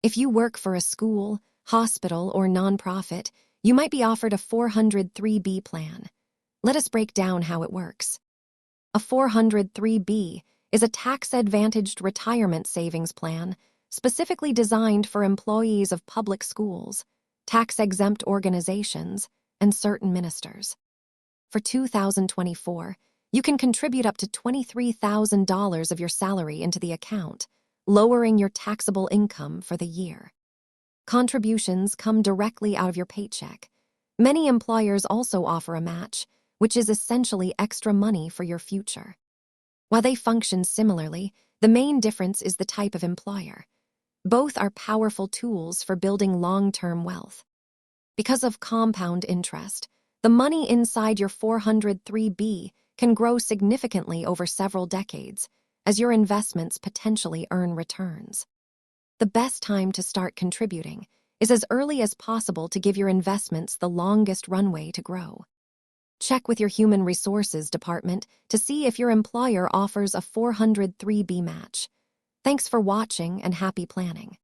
If you work for a school, hospital, or nonprofit, you might be offered a 403B plan. Let us break down how it works. A 403B is a tax-advantaged retirement savings plan specifically designed for employees of public schools, tax-exempt organizations, and certain ministers. For 2024, you can contribute up to $23,000 of your salary into the account, lowering your taxable income for the year. Contributions come directly out of your paycheck. Many employers also offer a match, which is essentially extra money for your future. While they function similarly, the main difference is the type of employer. Both are powerful tools for building long-term wealth. Because of compound interest, the money inside your 403B can grow significantly over several decades as your investments potentially earn returns. The best time to start contributing is as early as possible to give your investments the longest runway to grow. Check with your Human Resources department to see if your employer offers a 403B match. Thanks for watching and happy planning.